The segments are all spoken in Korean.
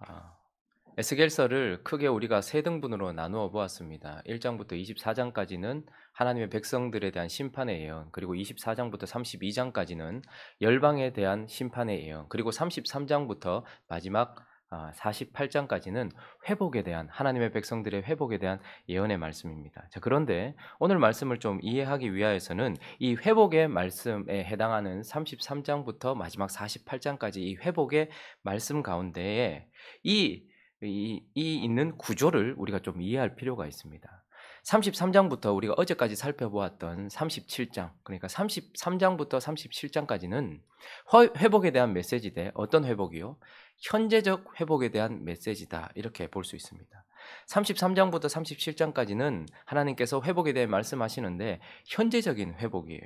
아, 에스겔서를 크게 우리가 세 등분으로 나누어 보았습니다. 1장부터 24장까지는 하나님의 백성들에 대한 심판의 예언, 그리고 24장부터 32장까지는 열방에 대한 심판의 예언, 그리고 33장부터 마지막 48장까지는 회복에 대한, 하나님의 백성들의 회복에 대한 예언의 말씀입니다. 자, 그런데 오늘 말씀을 좀 이해하기 위하여서는 이 회복의 말씀에 해당하는 33장부터 마지막 48장까지 이 회복의 말씀 가운데에 이 있는 구조를 우리가 좀 이해할 필요가 있습니다. 33장부터 우리가 어제까지 살펴보았던 37장, 그러니까 33장부터 37장까지는 회복에 대한 메시지인데, 어떤 회복이요? 현재적 회복에 대한 메시지다, 이렇게 볼 수 있습니다. 33장부터 37장까지는 하나님께서 회복에 대해 말씀하시는데 현재적인 회복이에요.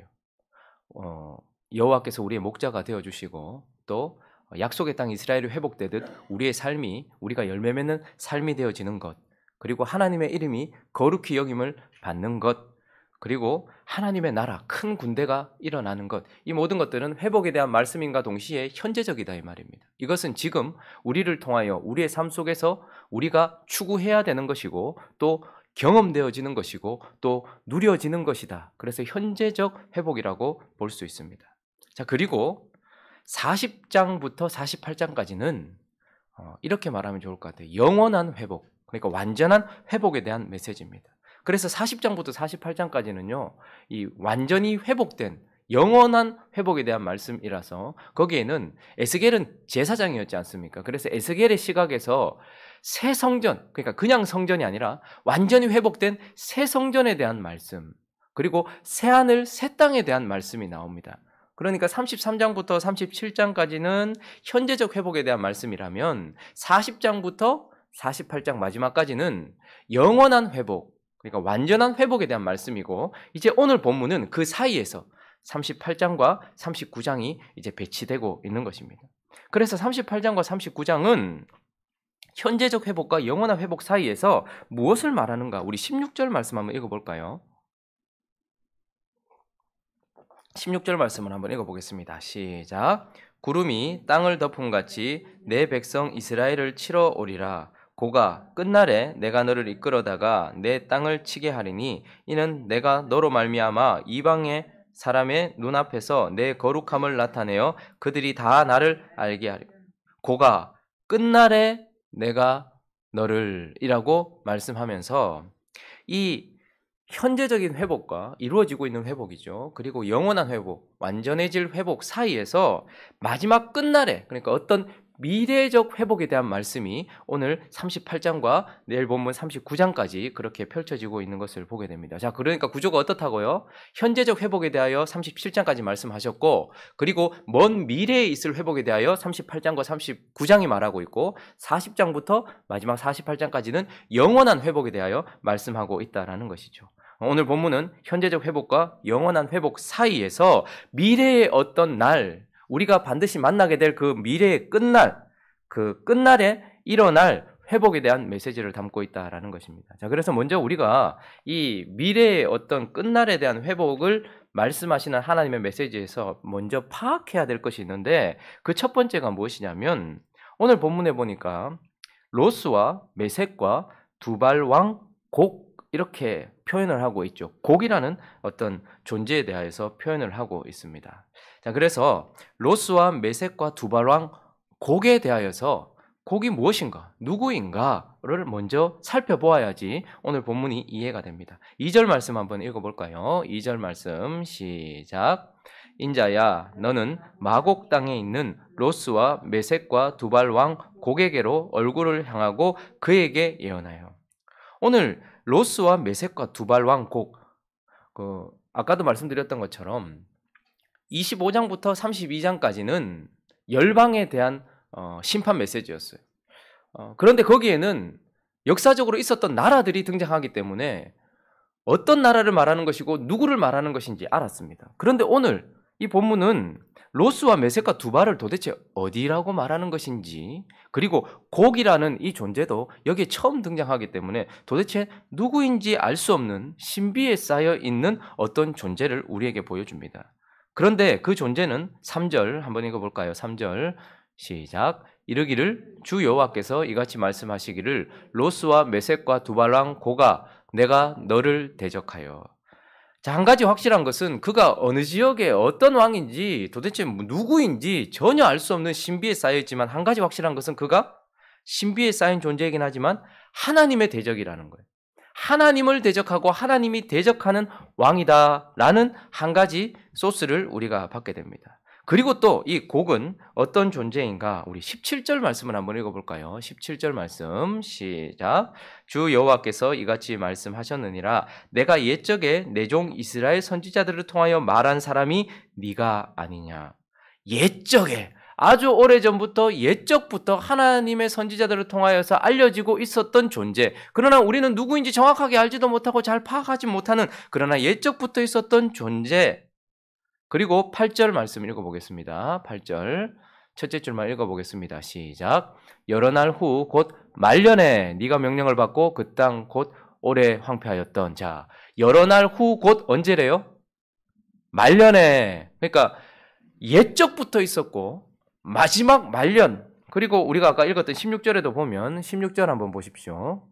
여호와께서 우리의 목자가 되어주시고, 또 약속의 땅 이스라엘이 회복되듯 우리의 삶이, 우리가 열매 맺는 삶이 되어지는 것, 그리고 하나님의 이름이 거룩히 여김을 받는 것, 그리고 하나님의 나라, 큰 군대가 일어나는 것, 이 모든 것들은 회복에 대한 말씀인가 동시에 현재적이다, 이 말입니다. 이것은 지금 우리를 통하여 우리의 삶 속에서 우리가 추구해야 되는 것이고, 또 경험되어지는 것이고, 또 누려지는 것이다. 그래서 현재적 회복이라고 볼 수 있습니다. 자, 그리고 40장부터 48장까지는 이렇게 말하면 좋을 것 같아요. 영원한 회복, 그러니까 완전한 회복에 대한 메시지입니다. 그래서 40장부터 48장까지는요, 이 완전히 회복된 영원한 회복에 대한 말씀이라서, 거기에는 에스겔은 제사장이었지 않습니까? 그래서 에스겔의 시각에서 새 성전, 그러니까 그냥 성전이 아니라 완전히 회복된 새 성전에 대한 말씀, 그리고 새 하늘 새 땅에 대한 말씀이 나옵니다. 그러니까 33장부터 37장까지는 현재적 회복에 대한 말씀이라면 40장부터 48장 마지막까지는 영원한 회복, 그러니까 완전한 회복에 대한 말씀이고, 이제 오늘 본문은 그 사이에서 38장과 39장이 이제 배치되고 있는 것입니다. 그래서 38장과 39장은 현재적 회복과 영원한 회복 사이에서 무엇을 말하는가? 우리 16절 말씀 한번 읽어볼까요? 16절 말씀을 한번 읽어보겠습니다. 시작. 구름이 땅을 덮음같이 내 백성 이스라엘을 치러 오리라. 고가 끝날에 내가 너를 이끌어다가 내 땅을 치게 하리니 이는 내가 너로 말미암아 이방의 사람의 눈앞에서 내 거룩함을 나타내어 그들이 다 나를 알게 하리. 고가 끝날에 내가 너를 이라고 말씀하면서 이 현재적인 회복과 이루어지고 있는 회복이죠. 그리고 영원한 회복, 완전해질 회복 사이에서 마지막 끝날에, 그러니까 어떤 미래적 회복에 대한 말씀이 오늘 38장과 내일 본문 39장까지 그렇게 펼쳐지고 있는 것을 보게 됩니다. 자, 그러니까 구조가 어떻다고요? 현재적 회복에 대하여 37장까지 말씀하셨고, 그리고 먼 미래에 있을 회복에 대하여 38장과 39장이 말하고 있고, 40장부터 마지막 48장까지는 영원한 회복에 대하여 말씀하고 있다라는 것이죠. 오늘 본문은 현재적 회복과 영원한 회복 사이에서 미래의 어떤 날, 우리가 반드시 만나게 될 그 미래의 끝날, 그 끝날에 일어날 회복에 대한 메시지를 담고 있다라는 것입니다. 자, 그래서 먼저 우리가 이 미래의 어떤 끝날에 대한 회복을 말씀하시는 하나님의 메시지에서 먼저 파악해야 될 것이 있는데, 그 첫 번째가 무엇이냐면, 오늘 본문에 보니까 로스와 메섹과 두발 왕 곡, 이렇게 표현을 하고 있죠. 곡이라는 어떤 존재에 대해서 표현을 하고 있습니다. 자, 그래서 로스와 메섹과 두발왕 곡에 대하여서 곡이 무엇인가, 누구인가를 먼저 살펴보아야지 오늘 본문이 이해가 됩니다. 2절 말씀 한번 읽어볼까요? 2절 말씀 시작. 인자야, 너는 마곡 땅에 있는 로스와 메섹과 두발왕 곡에게로 얼굴을 향하고 그에게 예언하여. 오늘 로스와 메섹과 두발왕 곡, 아까도 말씀드렸던 것처럼 25장부터 32장까지는 열방에 대한 심판 메시지였어요. 그런데 거기에는 역사적으로 있었던 나라들이 등장하기 때문에 어떤 나라를 말하는 것이고 누구를 말하는 것인지 알았습니다. 그런데 오늘 이 본문은 로스와 메섹과 두발을 도대체 어디라고 말하는 것인지, 그리고 곡이라는 이 존재도 여기에 처음 등장하기 때문에 도대체 누구인지 알 수 없는 신비에 쌓여 있는 어떤 존재를 우리에게 보여줍니다. 그런데 그 존재는 3절 한번 읽어볼까요? 3절 시작. 이르기를 주 여호와께서 이같이 말씀하시기를 롯스와 메섹과 두발왕 고가 내가 너를 대적하여. 자, 한 가지 확실한 것은 그가 어느 지역의 어떤 왕인지 도대체 누구인지 전혀 알 수 없는 신비에 쌓여 있지만 한 가지 확실한 것은 그가 신비에 쌓인 존재이긴 하지만 하나님의 대적이라는 거예요. 하나님을 대적하고 하나님이 대적하는 왕이다라는 한 가지 소스를 우리가 받게 됩니다. 그리고 또 이 곡은 어떤 존재인가? 우리 17절 말씀을 한번 읽어볼까요? 17절 말씀 시작. 주 여호와께서 이같이 말씀하셨느니라 내가 옛적에 내 종 이스라엘 선지자들을 통하여 말한 사람이 네가 아니냐. 옛적에 아주 오래전부터 옛적부터 하나님의 선지자들을 통하여서 알려지고 있었던 존재. 그러나 우리는 누구인지 정확하게 알지도 못하고 잘 파악하지 못하는 그러나 옛적부터 있었던 존재. 그리고 8절 말씀 읽어보겠습니다. 8절 첫째 줄만 읽어보겠습니다. 시작. 여러 날 후 곧 말년에 네가 명령을 받고 그 땅 곧 오래 황폐하였던. 자, 여러 날 후 곧 언제래요? 말년에. 그러니까 옛적부터 있었고 마지막 말년. 그리고 우리가 아까 읽었던 16절에도 보면 16절 한번 보십시오.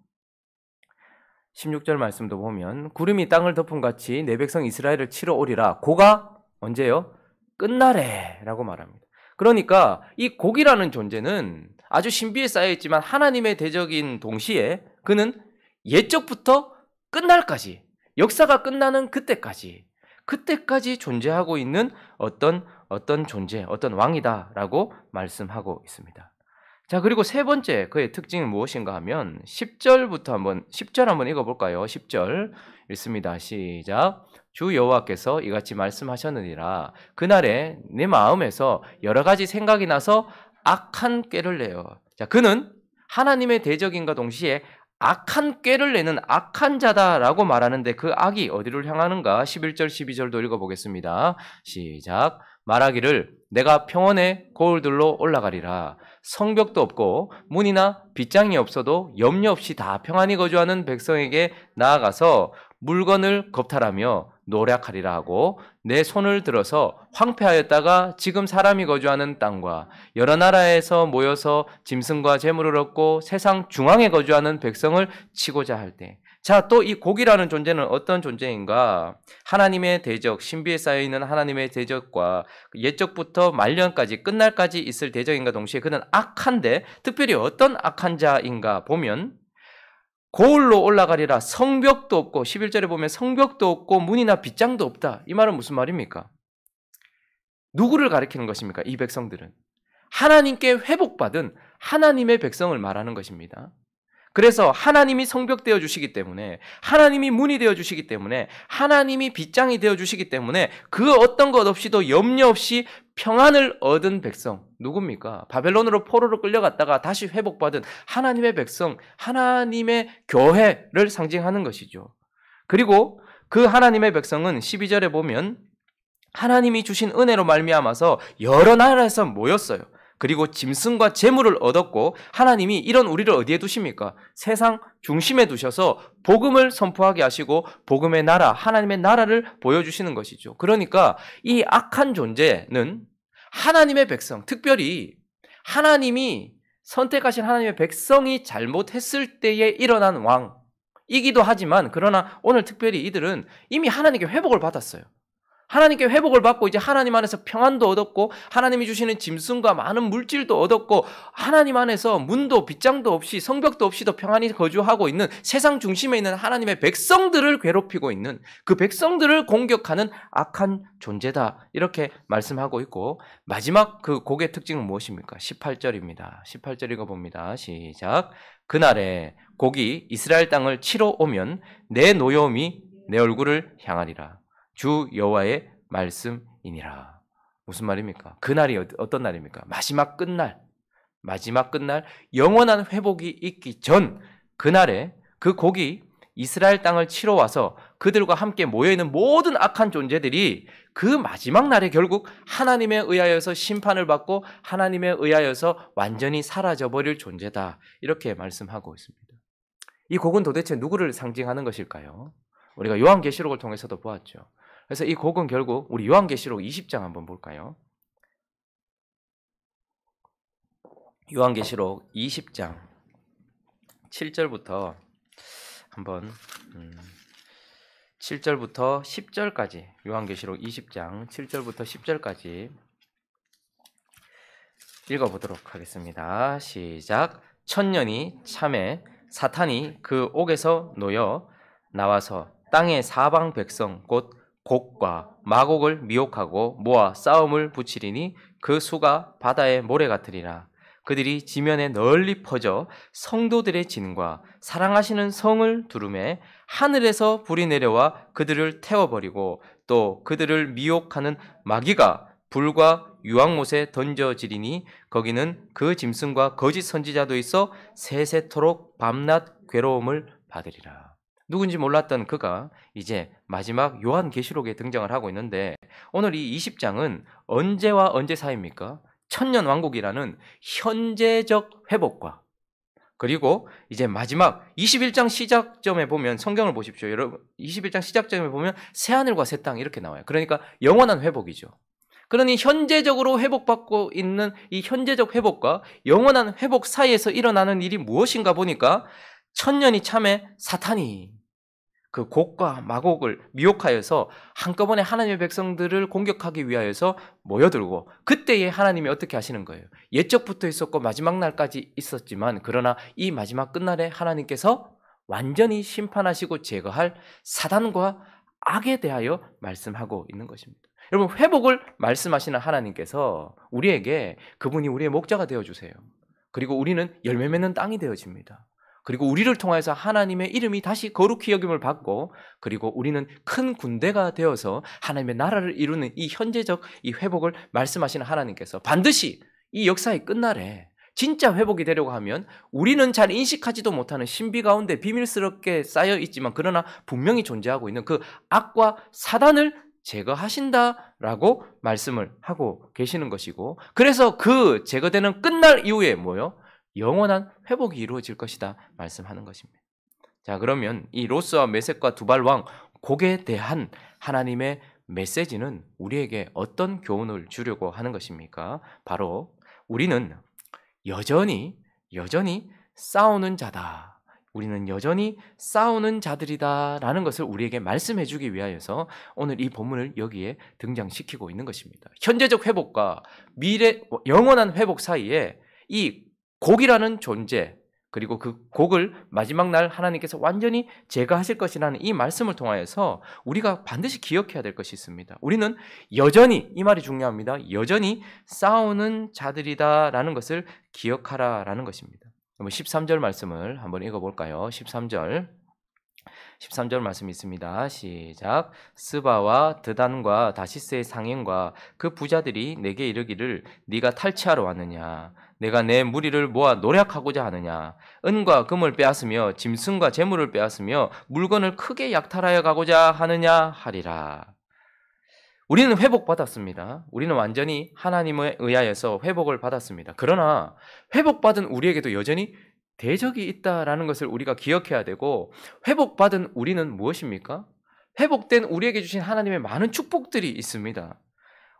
16절 말씀도 보면 구름이 땅을 덮은 같이 내 백성 이스라엘을 치러 오리라. 고가 언제요? 끝날에 라고 말합니다. 그러니까 이 곡이라는 존재는 아주 신비에 쌓여있지만 하나님의 대적인 동시에 그는 옛적부터 끝날까지 역사가 끝나는 그때까지 존재하고 있는 어떤 존재, 어떤 왕이다라고 말씀하고 있습니다. 자, 그리고 세 번째 그의 특징은 무엇인가 하면 10절 한번 읽어볼까요? 10절 읽습니다. 시작. 주 여호와께서 이같이 말씀하셨느니라 그날에 내 마음에서 여러 가지 생각이 나서 악한 꾀를 내요. 자, 그는 하나님의 대적인과 동시에 악한 꾀를 내는 악한 자다라고 말하는데 그 악이 어디를 향하는가? 11절 12절도 읽어보겠습니다. 시작. 말하기를 내가 평원의 고을들로 올라가리라. 성벽도 없고 문이나 빗장이 없어도 염려 없이 다 평안히 거주하는 백성에게 나아가서 물건을 겁탈하며 노략하리라 하고 내 손을 들어서 황폐하였다가 지금 사람이 거주하는 땅과 여러 나라에서 모여서 짐승과 재물을 얻고 세상 중앙에 거주하는 백성을 치고자 할 때. 자, 또 이 곡이라는 존재는 어떤 존재인가? 하나님의 대적, 신비에 쌓여있는 하나님의 대적과 옛적부터 말년까지 끝날까지 있을 대적인가 동시에 그는 악한데 특별히 어떤 악한 자인가 보면 고을로 올라가리라. 성벽도 없고 11절에 보면 성벽도 없고 문이나 빗장도 없다. 이 말은 무슨 말입니까? 누구를 가리키는 것입니까? 이 백성들은 하나님께 회복받은 하나님의 백성을 말하는 것입니다. 그래서 하나님이 성벽 되어 주시기 때문에 하나님이 문이 되어 주시기 때문에 하나님이 빗장이 되어 주시기 때문에 그 어떤 것 없이도 염려 없이 평안을 얻은 백성 누굽니까? 바벨론으로 포로로 끌려갔다가 다시 회복받은 하나님의 백성, 하나님의 교회를 상징하는 것이죠. 그리고 그 하나님의 백성은 12절에 보면 하나님이 주신 은혜로 말미암아서 여러 나라에서 모였어요. 그리고 짐승과 재물을 얻었고 하나님이 이런 우리를 어디에 두십니까? 세상 중심에 두셔서 복음을 선포하게 하시고 복음의 나라, 하나님의 나라를 보여주시는 것이죠. 그러니까 이 악한 존재는 하나님의 백성, 특별히 하나님이 선택하신 하나님의 백성이 잘못했을 때에 일어난 왕이기도 하지만 그러나 오늘 특별히 이들은 이미 하나님께 회복을 받았어요. 하나님께 회복을 받고 이제 하나님 안에서 평안도 얻었고 하나님이 주시는 짐승과 많은 물질도 얻었고 하나님 안에서 문도 빗장도 없이 성벽도 없이도 평안히 거주하고 있는 세상 중심에 있는 하나님의 백성들을 괴롭히고 있는 그 백성들을 공격하는 악한 존재다 이렇게 말씀하고 있고 마지막 그 곡의 특징은 무엇입니까? 18절입니다. 18절 읽어봅니다. 시작. 그날에 곡이 이스라엘 땅을 치러 오면 내 노여움이 내 얼굴을 향하리라. 주 여호와의 말씀이니라. 무슨 말입니까? 그날이 어떤 날입니까? 마지막 끝날 영원한 회복이 있기 전 그날에 그 곡이 이스라엘 땅을 치러 와서 그들과 함께 모여있는 모든 악한 존재들이 그 마지막 날에 결국 하나님에 의하여서 심판을 받고 하나님에 의하여서 완전히 사라져버릴 존재다 이렇게 말씀하고 있습니다. 이 곡은 도대체 누구를 상징하는 것일까요? 우리가 요한계시록을 통해서도 보았죠. 그래서 이 곡은 결국 우리 요한계시록 20장 한번 볼까요? 요한계시록 20장 7절부터 한번 7절부터 10절까지 요한계시록 20장 7절부터 10절까지 읽어보도록 하겠습니다. 시작. 천년이 참에 사탄이 그 옥에서 놓여 나와서 땅의 사방 백성 곧 곡과 마곡을 미혹하고 모아 싸움을 붙이리니 그 수가 바다의 모래 같으리라. 그들이 지면에 널리 퍼져 성도들의 진과 사랑하시는 성을 두루매 하늘에서 불이 내려와 그들을 태워버리고 또 그들을 미혹하는 마귀가 불과 유황못에 던져지리니 거기는 그 짐승과 거짓 선지자도 있어 세세토록 밤낮 괴로움을 받으리라. 누군지 몰랐던 그가 이제 마지막 요한계시록에 등장을 하고 있는데 오늘 이 20장은 언제와 언제 사이입니까? 천년 왕국이라는 현재적 회복과 그리고 이제 마지막 21장 시작점에 보면 성경을 보십시오. 여러분 21장 시작점에 보면 새하늘과 새 땅 이렇게 나와요. 그러니까 영원한 회복이죠. 그러니 현재적으로 회복받고 있는 이 현재적 회복과 영원한 회복 사이에서 일어나는 일이 무엇인가 보니까 천년이 참에 사탄이 그 곡과 마곡을 미혹하여서 한꺼번에 하나님의 백성들을 공격하기 위하여서 모여들고 그때에 하나님이 어떻게 하시는 거예요? 옛적부터 있었고 마지막 날까지 있었지만 그러나 이 마지막 끝날에 하나님께서 완전히 심판하시고 제거할 사단과 악에 대하여 말씀하고 있는 것입니다. 여러분 회복을 말씀하시는 하나님께서 우리에게 그분이 우리의 목자가 되어주세요. 그리고 우리는 열매 맺는 땅이 되어집니다. 그리고 우리를 통해서 하나님의 이름이 다시 거룩히 여김을 받고 그리고 우리는 큰 군대가 되어서 하나님의 나라를 이루는 이 현재적 이 회복을 말씀하시는 하나님께서 반드시 이 역사의 끝날에 진짜 회복이 되려고 하면 우리는 잘 인식하지도 못하는 신비 가운데 비밀스럽게 쌓여 있지만 그러나 분명히 존재하고 있는 그 악과 사단을 제거하신다라고 말씀을 하고 계시는 것이고 그래서 그 제거되는 끝날 이후에 뭐요? 영원한 회복이 이루어질 것이다 말씀하는 것입니다. 자, 그러면 이 로스와 메섹과 두발 왕 곡에 대한 하나님의 메시지는 우리에게 어떤 교훈을 주려고 하는 것입니까? 바로 우리는 여전히 싸우는 자다. 우리는 여전히 싸우는 자들이다라는 것을 우리에게 말씀해 주기 위하여서 오늘 이 본문을 여기에 등장시키고 있는 것입니다. 현재적 회복과 미래 영원한 회복 사이에 이 곡이라는 존재 그리고 그 곡을 마지막 날 하나님께서 완전히 제거하실 것이라는 이 말씀을 통하여서 우리가 반드시 기억해야 될 것이 있습니다. 우리는 여전히 이 말이 중요합니다. 여전히 싸우는 자들이다라는 것을 기억하라라는 것입니다. 13절 말씀을 한번 읽어볼까요? 13절 말씀이 있습니다. 시작. 스바와 드단과 다시스의 상인과 그 부자들이 내게 이르기를 네가 탈취하러 왔느냐? 내가 내 무리를 모아 노략하고자 하느냐? 은과 금을 빼앗으며 짐승과 재물을 빼앗으며 물건을 크게 약탈하여 가고자 하느냐 하리라. 우리는 회복받았습니다. 우리는 완전히 하나님에 의하여서 회복을 받았습니다. 그러나 회복받은 우리에게도 여전히 대적이 있다라는 것을 우리가 기억해야 되고 회복받은 우리는 무엇입니까? 회복된 우리에게 주신 하나님의 많은 축복들이 있습니다.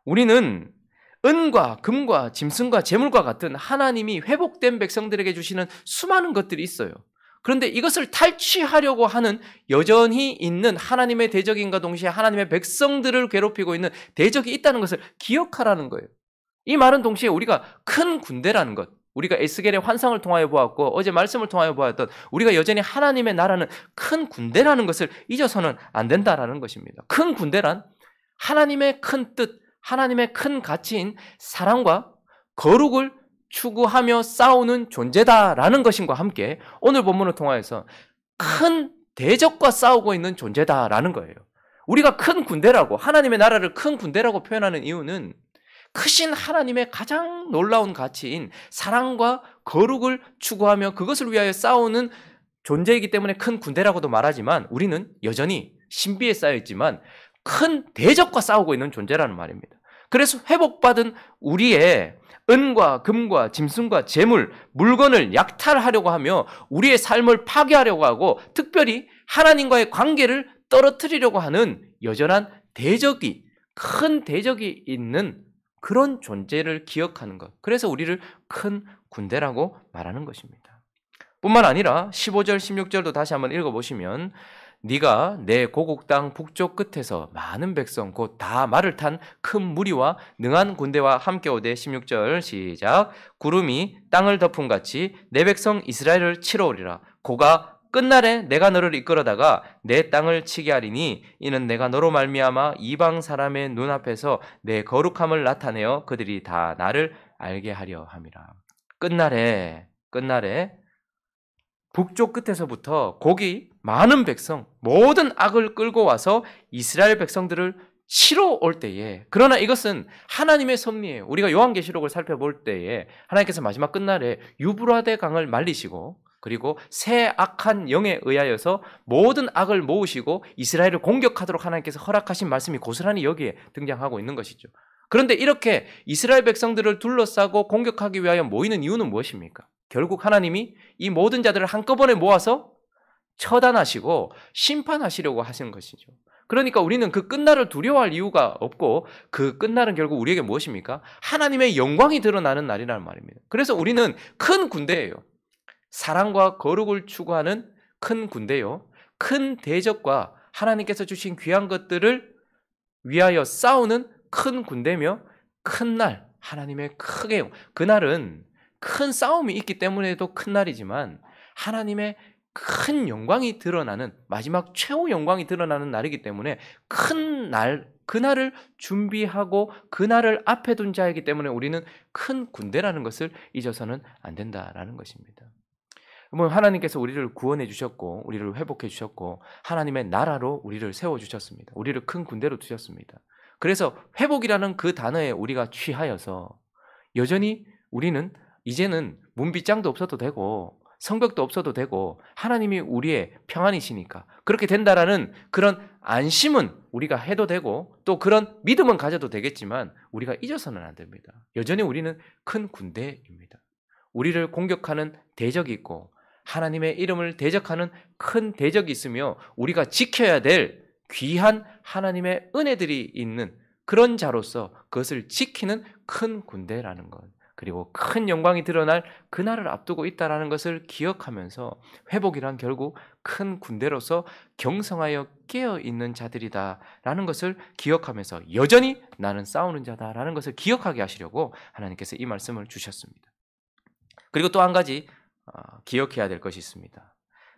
우리는 은과 금과 짐승과 재물과 같은 하나님이 회복된 백성들에게 주시는 수많은 것들이 있어요. 그런데 이것을 탈취하려고 하는 여전히 있는 하나님의 대적인과 동시에 하나님의 백성들을 괴롭히고 있는 대적이 있다는 것을 기억하라는 거예요. 이 말은 동시에 우리가 큰 군대라는 것, 우리가 에스겔의 환상을 통하여 보았고 어제 말씀을 통하여 보았던 우리가 여전히 하나님의 나라는 큰 군대라는 것을 잊어서는 안 된다라는 것입니다. 큰 군대란 하나님의 큰 뜻, 하나님의 큰 가치인 사랑과 거룩을 추구하며 싸우는 존재다라는 것임과 함께 오늘 본문을 통하여서 큰 대적과 싸우고 있는 존재다라는 거예요. 우리가 큰 군대라고 하나님의 나라를 큰 군대라고 표현하는 이유는 크신 하나님의 가장 놀라운 가치인 사랑과 거룩을 추구하며 그것을 위하여 싸우는 존재이기 때문에 큰 군대라고도 말하지만 우리는 여전히 신비에 쌓여있지만 큰 대적과 싸우고 있는 존재라는 말입니다. 그래서 회복받은 우리의 은과 금과 짐승과 재물, 물건을 약탈하려고 하며 우리의 삶을 파괴하려고 하고 특별히 하나님과의 관계를 떨어뜨리려고 하는 여전한 대적이, 큰 대적이 있는 그런 존재를 기억하는 것. 그래서 우리를 큰 군대라고 말하는 것입니다. 뿐만 아니라 15절, 16절도 다시 한번 읽어보시면 네가 내 고국 땅 북쪽 끝에서 많은 백성 곧 다 말을 탄 큰 무리와 능한 군대와 함께 오되 16절 시작 구름이 땅을 덮은 같이 내 백성 이스라엘을 치러 오리라 고가 끝날에 내가 너를 이끌어다가 내 땅을 치게 하리니 이는 내가 너로 말미암아 이방 사람의 눈앞에서 내 거룩함을 나타내어 그들이 다 나를 알게 하려 함이라. 끝날에 북쪽 끝에서부터 거기 많은 백성 모든 악을 끌고 와서 이스라엘 백성들을 치러 올 때에 그러나 이것은 하나님의 섭리예요. 우리가 요한계시록을 살펴볼 때에 하나님께서 마지막 끝날에 유브라데 강을 말리시고 그리고 새 악한 영에 의하여서 모든 악을 모으시고 이스라엘을 공격하도록 하나님께서 허락하신 말씀이 고스란히 여기에 등장하고 있는 것이죠. 그런데 이렇게 이스라엘 백성들을 둘러싸고 공격하기 위하여 모이는 이유는 무엇입니까? 결국 하나님이 이 모든 자들을 한꺼번에 모아서 처단하시고 심판하시려고 하신 것이죠. 그러니까 우리는 그 끝날을 두려워할 이유가 없고 그 끝날은 결국 우리에게 무엇입니까? 하나님의 영광이 드러나는 날이라는 말입니다. 그래서 우리는 큰 군대예요. 사랑과 거룩을 추구하는 큰 군대요. 큰 대적과 하나님께서 주신 귀한 것들을 위하여 싸우는 큰 군대며 큰 날, 하나님의 크게 그날은 큰 싸움이 있기 때문에도 큰 날이지만 하나님의 큰 영광이 드러나는 마지막 최후 영광이 드러나는 날이기 때문에 큰 날, 그날을 준비하고 그날을 앞에 둔 자이기 때문에 우리는 큰 군대라는 것을 잊어서는 안 된다라는 것입니다. 하나님께서 우리를 구원해 주셨고 우리를 회복해 주셨고 하나님의 나라로 우리를 세워주셨습니다. 우리를 큰 군대로 두셨습니다. 그래서 회복이라는 그 단어에 우리가 취하여서 여전히 우리는 이제는 문빗장도 없어도 되고 성벽도 없어도 되고 하나님이 우리의 평안이시니까 그렇게 된다라는 그런 안심은 우리가 해도 되고 또 그런 믿음은 가져도 되겠지만 우리가 잊어서는 안 됩니다. 여전히 우리는 큰 군대입니다. 우리를 공격하는 대적이 있고 하나님의 이름을 대적하는 큰 대적이 있으며 우리가 지켜야 될 귀한 하나님의 은혜들이 있는 그런 자로서 그것을 지키는 큰 군대라는 것 그리고 큰 영광이 드러날 그날을 앞두고 있다는 것을 기억하면서 회복이란 결국 큰 군대로서 경성하여 깨어있는 자들이다라는 것을 기억하면서 여전히 나는 싸우는 자다라는 것을 기억하게 하시려고 하나님께서 이 말씀을 주셨습니다. 그리고 또 한 가지 기억해야 될 것이 있습니다.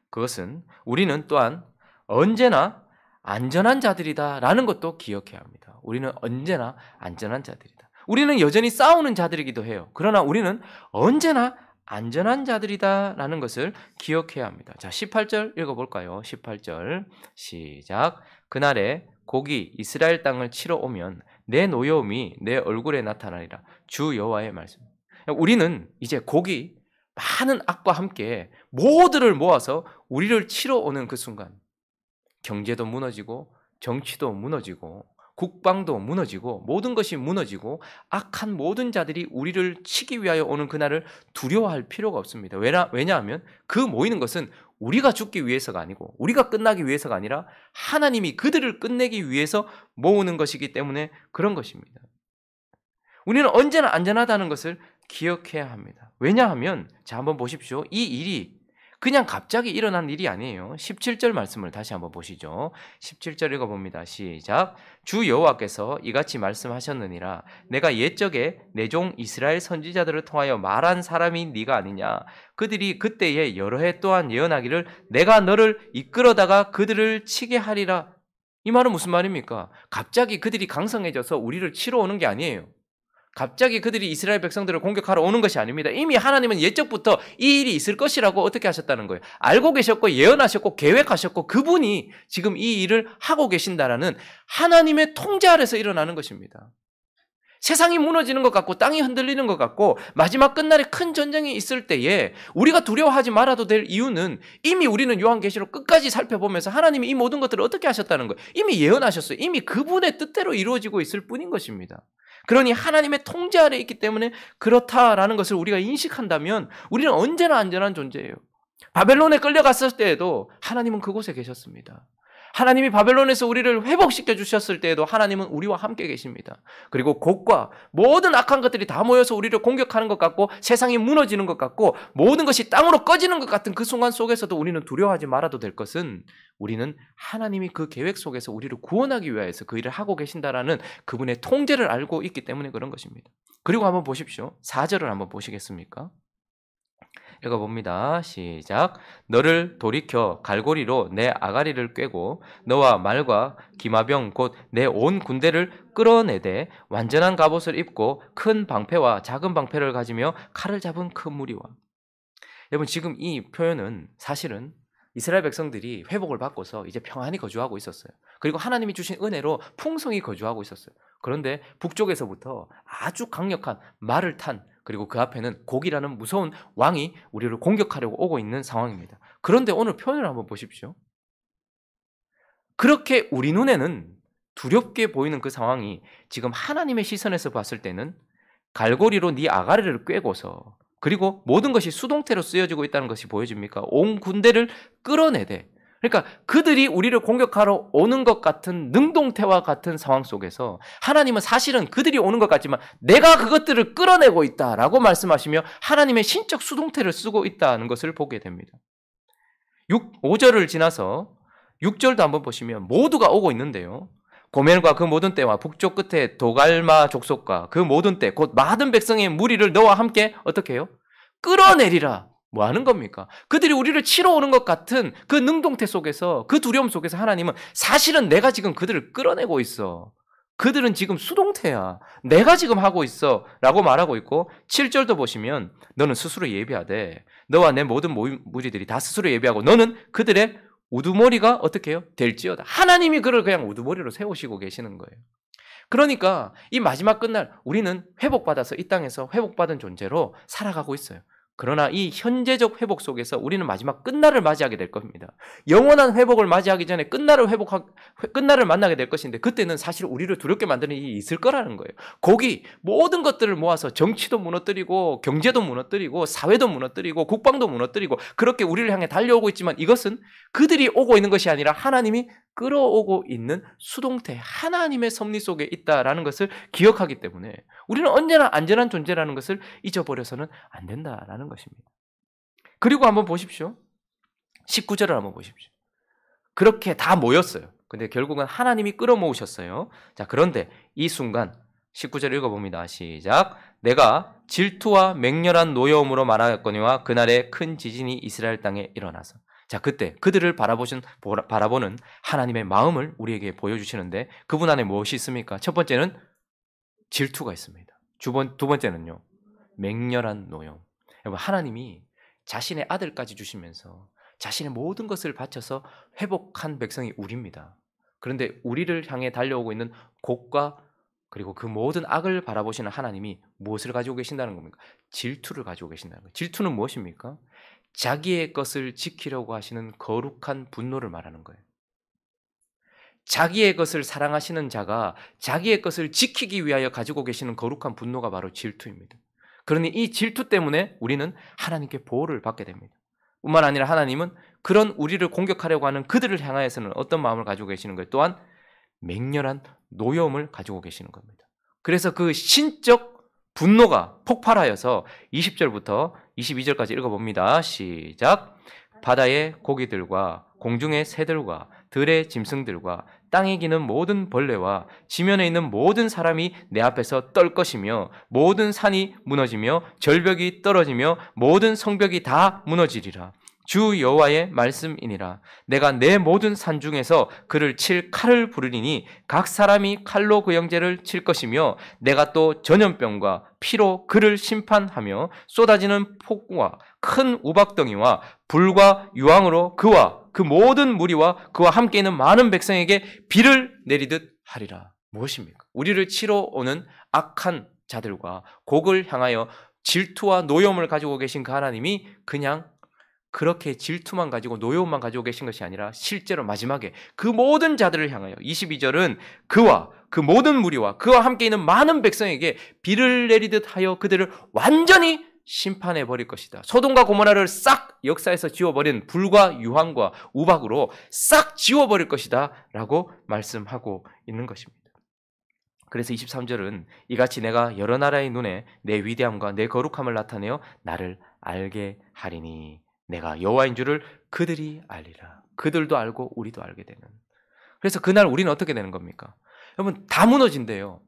그것은 우리는 또한 언제나 안전한 자들이다라는 것도 기억해야 합니다. 우리는 언제나 안전한 자들이다. 우리는 여전히 싸우는 자들이기도 해요. 그러나 우리는 언제나 안전한 자들이다라는 것을 기억해야 합니다. 자, 18절 읽어볼까요? 18절 시작. 그날에 고기 이스라엘 땅을 치러 오면 내 노여움이 내 얼굴에 나타나리라. 주 여호와의 말씀. 우리는 이제 고기 많은 악과 함께 모두를 모아서 우리를 치러 오는 그 순간 경제도 무너지고 정치도 무너지고 국방도 무너지고 모든 것이 무너지고 악한 모든 자들이 우리를 치기 위하여 오는 그날을 두려워할 필요가 없습니다. 왜냐하면 그 모이는 것은 우리가 죽기 위해서가 아니고 우리가 끝나기 위해서가 아니라 하나님이 그들을 끝내기 위해서 모으는 것이기 때문에 그런 것입니다. 우리는 언제나 안전하다는 것을 기억해야 합니다. 왜냐하면 자 한번 보십시오. 이 일이 그냥 갑자기 일어난 일이 아니에요. 17절 말씀을 다시 한번 보시죠. 17절 읽어봅니다. 시작. 주 여호와께서 이같이 말씀하셨느니라. 내가 옛적에 내 종 이스라엘 선지자들을 통하여 말한 사람이 네가 아니냐. 그들이 그때에 여러 해 동안 예언하기를 내가 너를 이끌어다가 그들을 치게 하리라. 이 말은 무슨 말입니까? 갑자기 그들이 강성해져서 우리를 치러 오는 게 아니에요. 갑자기 그들이 이스라엘 백성들을 공격하러 오는 것이 아닙니다. 이미 하나님은 옛적부터 이 일이 있을 것이라고 어떻게 하셨다는 거예요? 알고 계셨고 예언하셨고 계획하셨고 그분이 지금 이 일을 하고 계신다라는 하나님의 통제 아래서 일어나는 것입니다. 세상이 무너지는 것 같고 땅이 흔들리는 것 같고 마지막 끝날에 큰 전쟁이 있을 때에 우리가 두려워하지 말아도 될 이유는 이미 우리는 요한계시록 끝까지 살펴보면서 하나님이 이 모든 것들을 어떻게 하셨다는 거예요. 이미 예언하셨어요. 이미 그분의 뜻대로 이루어지고 있을 뿐인 것입니다. 그러니 하나님의 통제 아래에 있기 때문에 그렇다라는 것을 우리가 인식한다면 우리는 언제나 안전한 존재예요. 바벨론에 끌려갔을 때에도 하나님은 그곳에 계셨습니다. 하나님이 바벨론에서 우리를 회복시켜 주셨을 때에도 하나님은 우리와 함께 계십니다. 그리고 곡과 모든 악한 것들이 다 모여서 우리를 공격하는 것 같고 세상이 무너지는 것 같고 모든 것이 땅으로 꺼지는 것 같은 그 순간 속에서도 우리는 두려워하지 말아도 될 것은 우리는 하나님이 그 계획 속에서 우리를 구원하기 위해서 그 일을 하고 계신다라는 그분의 통제를 알고 있기 때문에 그런 것입니다. 그리고 한번 보십시오. 4절을 한번 보시겠습니까? 읽어봅니다. 시작. 너를 돌이켜 갈고리로 내 아가리를 꿰고 너와 말과 기마병 곧 내 온 군대를 끌어내되 완전한 갑옷을 입고 큰 방패와 작은 방패를 가지며 칼을 잡은 큰 무리와. 여러분 지금 이 표현은 사실은 이스라엘 백성들이 회복을 받고서 이제 평안히 거주하고 있었어요. 그리고 하나님이 주신 은혜로 풍성히 거주하고 있었어요. 그런데 북쪽에서부터 아주 강력한 말을 탄 그리고 그 앞에는 곡이라는 무서운 왕이 우리를 공격하려고 오고 있는 상황입니다. 그런데 오늘 표현을 한번 보십시오. 그렇게 우리 눈에는 두렵게 보이는 그 상황이 지금 하나님의 시선에서 봤을 때는 갈고리로 네 아가리를 꿰고서 그리고 모든 것이 수동태로 쓰여지고 있다는 것이 보여집니까? 온 군대를 끌어내되 그러니까 그들이 우리를 공격하러 오는 것 같은 능동태와 같은 상황 속에서 하나님은 사실은 그들이 오는 것 같지만 내가 그것들을 끌어내고 있다라고 말씀하시며 하나님의 신적 수동태를 쓰고 있다는 것을 보게 됩니다. 5절을 지나서 6절도 한번 보시면 모두가 오고 있는데요. 고멜과 그 모든 때와 북쪽 끝에 도갈마 족속과 그 모든 때 곧 많은 백성의 무리를 너와 함께 어떻게 해요? 끌어내리라. 뭐 하는 겁니까? 그들이 우리를 치러 오는 것 같은 그 능동태 속에서 그 두려움 속에서 하나님은 사실은 내가 지금 그들을 끌어내고 있어. 그들은 지금 수동태야. 내가 지금 하고 있어. 라고 말하고 있고 7절도 보시면 너는 스스로 예비하되 너와 내 모든 무리들이 다 스스로 예비하고 너는 그들의 우두머리가 어떻게 해요? 될지어다. 하나님이 그를 그냥 우두머리로 세우시고 계시는 거예요. 그러니까 이 마지막 끝날 우리는 회복받아서 이 땅에서 회복받은 존재로 살아가고 있어요. 그러나 이 현재적 회복 속에서 우리는 마지막 끝날을 맞이하게 될 겁니다. 영원한 회복을 맞이하기 전에 끝날을 만나게 될 것인데 그때는 사실 우리를 두렵게 만드는 일이 있을 거라는 거예요. 거기 모든 것들을 모아서 정치도 무너뜨리고 경제도 무너뜨리고 사회도 무너뜨리고 국방도 무너뜨리고 그렇게 우리를 향해 달려오고 있지만 이것은 그들이 오고 있는 것이 아니라 하나님이 끌어오고 있는 수동태 하나님의 섭리 속에 있다라는 것을 기억하기 때문에 우리는 언제나 안전한 존재라는 것을 잊어버려서는 안 된다라는 것입니다. 그리고 한번 보십시오. 19절을 한번 보십시오. 그렇게 다 모였어요. 근데 결국은 하나님이 끌어모으셨어요. 자, 그런데 이 순간 19절 읽어봅니다. 시작. 내가 질투와 맹렬한 노여움으로 말하였거니와 그날에 큰 지진이 이스라엘 땅에 일어나서. 자, 그때 그들을 바라보는 하나님의 마음을 우리에게 보여주시는데 그분 안에 무엇이 있습니까? 첫 번째는 질투가 있습니다. 두 번째는요. 맹렬한 노여움. 여러분 하나님이 자신의 아들까지 주시면서 자신의 모든 것을 바쳐서 회복한 백성이 우리입니다. 그런데 우리를 향해 달려오고 있는 곡과 그리고 그 모든 악을 바라보시는 하나님이 무엇을 가지고 계신다는 겁니까? 질투를 가지고 계신다는 거예요. 질투는 무엇입니까? 자기의 것을 지키려고 하시는 거룩한 분노를 말하는 거예요. 자기의 것을 사랑하시는 자가 자기의 것을 지키기 위하여 가지고 계시는 거룩한 분노가 바로 질투입니다. 그러니 이 질투 때문에 우리는 하나님께 보호를 받게 됩니다. 뿐만 아니라 하나님은 그런 우리를 공격하려고 하는 그들을 향하여서는 어떤 마음을 가지고 계시는 거예요? 또한 맹렬한 노여움을 가지고 계시는 겁니다. 그래서 그 신적 분노가 폭발하여서 20절부터 22절까지 읽어봅니다. 시작. 바다의 고기들과 공중의 새들과 들의 짐승들과 땅에 기는 모든 벌레와 지면에 있는 모든 사람이 내 앞에서 떨 것이며 모든 산이 무너지며 절벽이 떨어지며 모든 성벽이 다 무너지리라. 주 여호와의 말씀이니라. 내가 내 모든 산 중에서 그를 칠 칼을 부르리니 각 사람이 칼로 그 형제를 칠 것이며 내가 또 전염병과 피로 그를 심판하며 쏟아지는 폭우와 큰 우박덩이와 불과 유황으로 그와 그 모든 무리와 그와 함께 있는 많은 백성에게 비를 내리듯 하리라. 무엇입니까? 우리를 치러 오는 악한 자들과 곡을 향하여 질투와 노여움을 가지고 계신 그 하나님이 그냥 그렇게 질투만 가지고 노여움만 가지고 계신 것이 아니라 실제로 마지막에 그 모든 자들을 향하여 22절은 그와 그 모든 무리와 그와 함께 있는 많은 백성에게 비를 내리듯 하여 그들을 완전히 심판해 버릴 것이다. 소돔과 고모라를 싹 역사에서 지워버린 불과 유황과 우박으로 싹 지워버릴 것이다 라고 말씀하고 있는 것입니다. 그래서 23절은 이같이 내가 여러 나라의 눈에 내 위대함과 내 거룩함을 나타내어 나를 알게 하리니 내가 여호와인 줄을 그들이 알리라. 그들도 알고 우리도 알게 되는. 그래서 그날 우리는 어떻게 되는 겁니까? 여러분 다 무너진대요.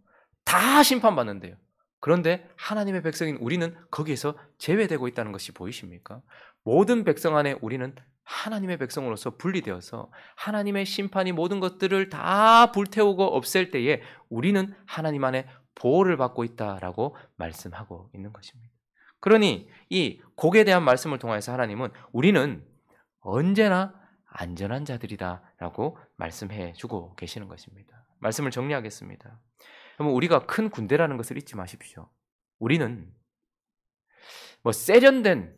다 심판받는데요. 그런데 하나님의 백성인 우리는 거기에서 제외되고 있다는 것이 보이십니까? 모든 백성 안에 우리는 하나님의 백성으로서 분리되어서 하나님의 심판이 모든 것들을 다 불태우고 없앨 때에 우리는 하나님 안에 보호를 받고 있다라고 말씀하고 있는 것입니다. 그러니 이 곡에 대한 말씀을 통해서 하나님은 우리는 언제나 안전한 자들이다라고 말씀해 주고 계시는 것입니다. 말씀을 정리하겠습니다. 여러분 우리가 큰 군대라는 것을 잊지 마십시오. 우리는 세련된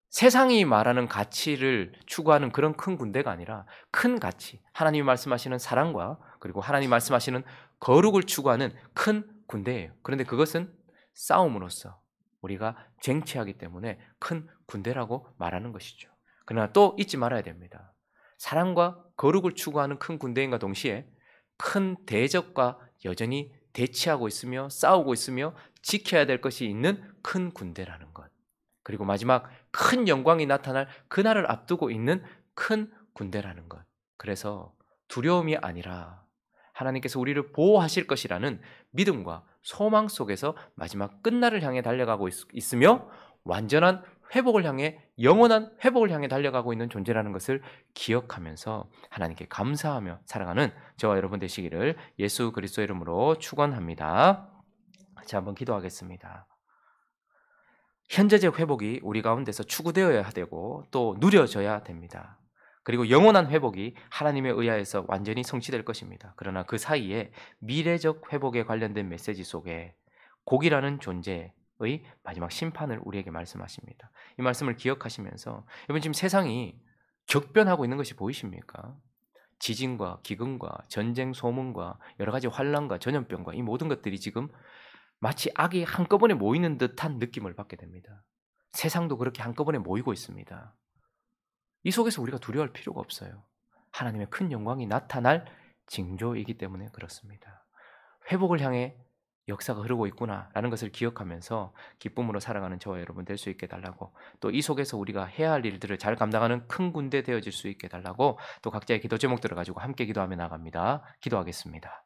세상이 말하는 가치를 추구하는 그런 큰 군대가 아니라 큰 가치, 하나님이 말씀하시는 사랑과 그리고 하나님이 말씀하시는 거룩을 추구하는 큰 군대예요. 그런데 그것은 싸움으로써 우리가 쟁취하기 때문에 큰 군대라고 말하는 것이죠. 그러나 또 잊지 말아야 됩니다. 사랑과 거룩을 추구하는 큰 군대인과 동시에 큰 대적과 여전히 대치하고 있으며 싸우고 있으며 지켜야 될 것이 있는 큰 군대라는 것. 그리고 마지막 큰 영광이 나타날 그날을 앞두고 있는 큰 군대라는 것. 그래서 두려움이 아니라 하나님께서 우리를 보호하실 것이라는 믿음과 소망 속에서 마지막 끝날을 향해 달려가고 있으며 완전한 회복을 향해 영원한 회복을 향해 달려가고 있는 존재라는 것을 기억하면서 하나님께 감사하며 살아가는 저와 여러분 되시기를 예수 그리스도의 이름으로 축원합니다. 같이 한번 기도하겠습니다. 현재적 회복이 우리 가운데서 추구되어야 되고 또 누려져야 됩니다. 그리고 영원한 회복이 하나님에 의하여서 완전히 성취될 것입니다. 그러나 그 사이에 미래적 회복에 관련된 메시지 속에 곡이라는 존재의 마지막 심판을 우리에게 말씀하십니다. 이 말씀을 기억하시면서 여러분 지금 세상이 격변하고 있는 것이 보이십니까? 지진과 기근과 전쟁 소문과 여러 가지 환란과 전염병과 이 모든 것들이 지금 마치 악이 한꺼번에 모이는 듯한 느낌을 받게 됩니다. 세상도 그렇게 한꺼번에 모이고 있습니다. 이 속에서 우리가 두려워할 필요가 없어요. 하나님의 큰 영광이 나타날 징조이기 때문에 그렇습니다. 회복을 향해 역사가 흐르고 있구나라는 것을 기억하면서 기쁨으로 살아가는 저와 여러분 될 수 있게 달라고 또 이 속에서 우리가 해야 할 일들을 잘 감당하는 큰 군대 되어질 수 있게 달라고 또 각자의 기도 제목들을 가지고 함께 기도하며 나갑니다. 기도하겠습니다.